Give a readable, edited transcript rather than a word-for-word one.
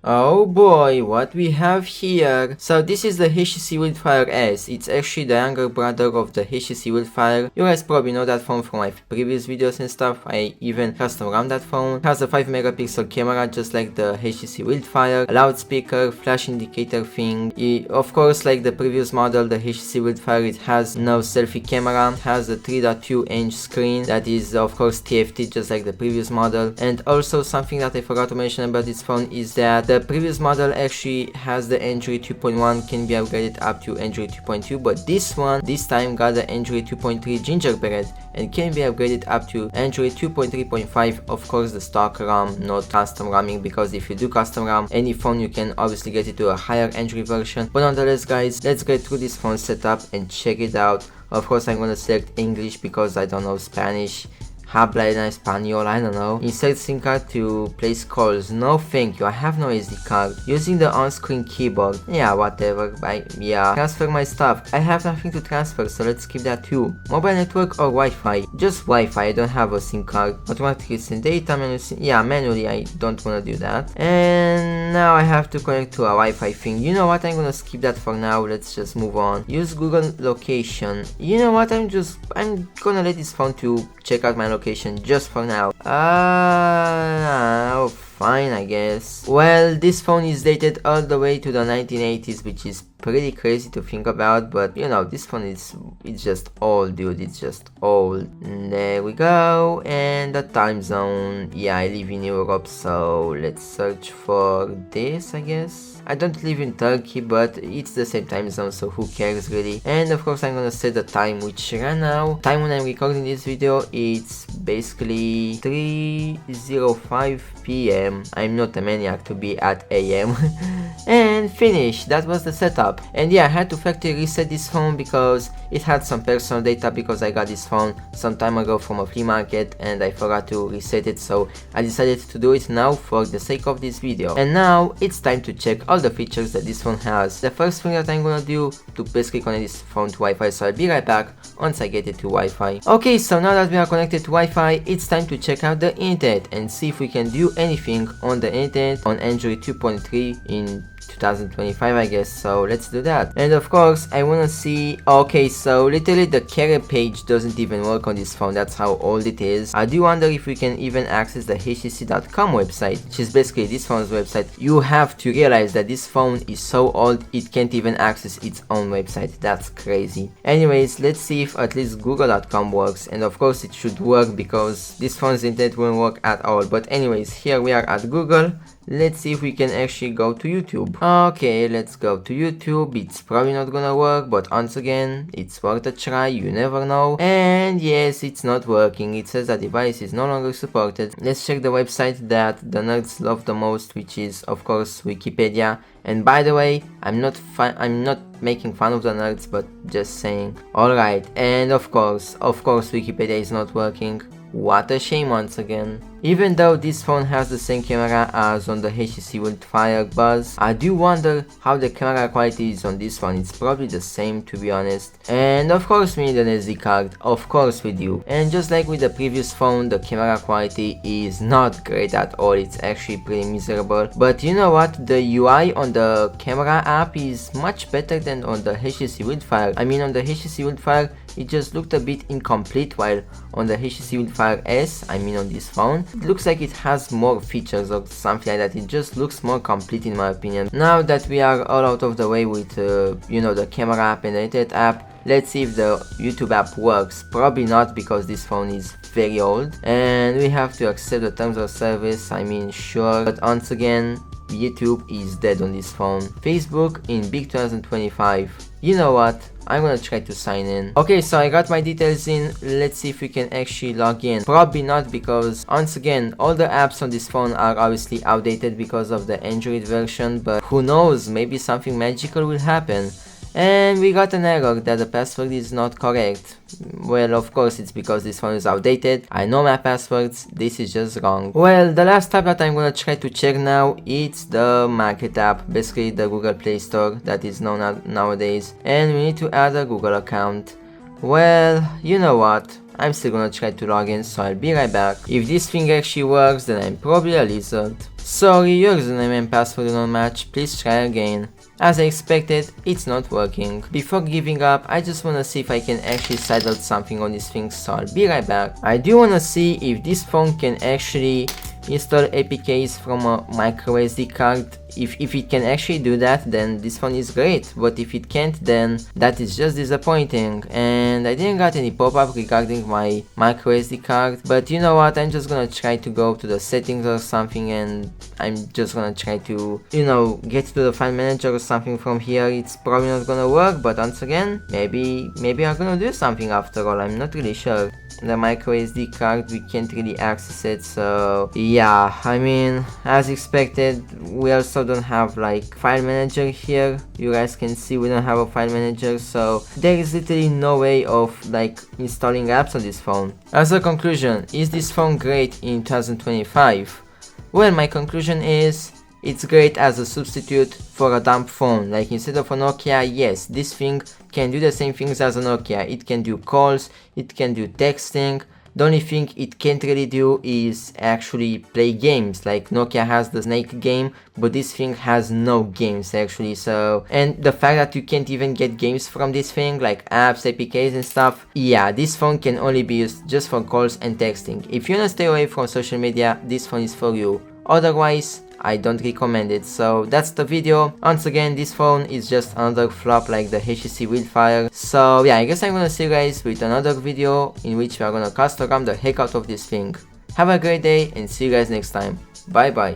Oh boy, what we have here. So this is the HTC Wildfire S. It's actually the younger brother of the HTC Wildfire. You guys probably know that phone from my previous videos and stuff. I even custom ROM that phone. It has a 5 megapixel camera just like the HTC Wildfire, a loudspeaker, flash indicator thing. Of course, like the previous model, the HTC Wildfire, it has no selfie camera. It has a 3.2-inch screen that is of course TFT just like the previous model. And also something that I forgot to mention about this phone is that the previous model actually has the Android 2.1, can be upgraded up to Android 2.2, but this one this time got the Android 2.3 gingerbread and can be upgraded up to Android 2.3.5, of course the stock ROM, not custom ROMing, because if you do custom ROM any phone you can obviously get it to a higher Android version. But nonetheless guys, let's get through this phone setup and check it out. Of course I'm gonna select English because I don't know Spanish. Habla en español, I don't know. Insert SIM card to place calls. No thank you, I have no SD card. Using the on-screen keyboard. Yeah, whatever. Yeah. Transfer my stuff. I have nothing to transfer, so let's skip that too. Mobile network or Wi-Fi? Just Wi-Fi, I don't have a SIM card. Automatically send data, yeah, manually I don't wanna do that. And now I have to connect to a Wi-Fi thing. You know what, I'm gonna skip that for now, let's just move on. Use Google location. You know what, I'm gonna let this phone to check out my location just for now. Oh, fine, I guess. Well, this phone is dated all the way to the 1980s, which is pretty crazy to think about, but you know, this phone it's just old, dude. It's just old. And there we go. And the time zone. Yeah, I live in Europe, so let's search for this, I guess. I don't live in Turkey, but it's the same time zone, so who cares really. And of course I'm gonna set the time, which right now, time when I'm recording this video, it's basically 3:05 p.m. I'm not a maniac to be at AM. And finish. That was the setup. And yeah, I had to factory reset this phone because it had some personal data, because I got this phone some time ago from a flea market and I forgot to reset it, so I decided to do it now for the sake of this video. And now it's time to check all the features that this phone has. The first thing that I'm gonna do to basically connect this phone to Wi-Fi, so I'll be right back once I get it to Wi-Fi. Okay, so now that we are connected to Wi-Fi, it's time to check out the internet and see if we can do anything on the internet on Android 2.3 in 2025, I guess. So let's do that. And of course I wanna see, okay, so literally the carrier page doesn't even work on this phone. That's how old it is. I do wonder if we can even access the htc.com website, which is basically this phone's website. You have to realize that this phone is so old it can't even access its own website. That's crazy. Anyways, let's see if at least google.com works, and of course it should work because this phone's internet won't work at all. But anyways, here we are at Google. Let's see if we can actually go to YouTube. Okay, let's go to YouTube. It's probably not gonna work, but once again, it's worth a try, you never know. And yes, it's not working. It says that device is no longer supported. Let's check the website that the nerds love the most, which is of course Wikipedia. And by the way, I'm not making fun of the nerds, but just saying. Alright, and of course Wikipedia is not working. What a shame once again. Even though this phone has the same camera as on the HTC Wildfire Buzz, I do wonder how the camera quality is on this one. It's probably the same, to be honest. And of course we need an SD card, of course we do. And just like with the previous phone, the camera quality is not great at all. It's actually pretty miserable. But you know what, the UI on the camera app is much better than on the HTC Wildfire. I mean, on the HTC Wildfire it just looked a bit incomplete, while on the HTC Wildfire S, I mean on this phone, it looks like it has more features or something like that. It just looks more complete in my opinion. Now that we are all out of the way with you know, the camera app and the internet app, let's see if the YouTube app works. Probably not, because this phone is very old and we have to accept the terms of service. I mean, sure, but once again, YouTube is dead on this phone. Facebook in big 2025. You know what? I'm gonna try to sign in. Okay, so I got my details in. Let's see if we can actually log in. Probably not, because once again, all the apps on this phone are obviously outdated because of the Android version, but who knows, maybe something magical will happen. And we got an error that the password is not correct. Well, of course it's because this phone is outdated. I know my passwords, this is just wrong. Well, the last tab that I'm gonna try to check now, it's the Market app, basically the Google Play Store that is known nowadays. And we need to add a Google account. Well, you know what, I'm still gonna try to log in, so I'll be right back. If this thing actually works, then I'm probably a lizard. Sorry, your username and password do not match, please try again. As I expected, it's not working. Before giving up, I just wanna see if I can actually side out something on this thing, so I'll be right back. I do wanna see if this phone can actually install APKs from a micro SD card. If it can actually do that, then this phone is great, but if it can't, then that is just disappointing. And I didn't get any pop-up regarding my micro SD card, but you know what, I'm just gonna try to go to the settings or something, and I'm just gonna try to, you know, get to the file manager or something from here. It's probably not gonna work, but once again, maybe I'm gonna do something after all, I'm not really sure. The micro SD card, we can't really access it, so yeah, I mean, as expected, we also don't have like file manager here. You guys can see we don't have a file manager, so there is literally no way of like installing apps on this phone. As a conclusion, is this phone great in 2025? Well, my conclusion is it's great as a substitute for a dumb phone. Like instead of a Nokia, yes, this thing can do the same things as a Nokia. It can do calls, it can do texting. The only thing it can't really do is actually play games. Like Nokia has the Snake game, but this thing has no games actually. So, and the fact that you can't even get games from this thing, like apps, APKs and stuff, yeah, this phone can only be used just for calls and texting. If you wanna stay away from social media, this phone is for you. Otherwise, I don't recommend it. So that's the video. Once again, this phone is just another flop like the HTC Wildfire. So yeah, I guess I'm gonna see you guys with another video in which we are gonna custom the heck out of this thing. Have a great day and see you guys next time. Bye bye.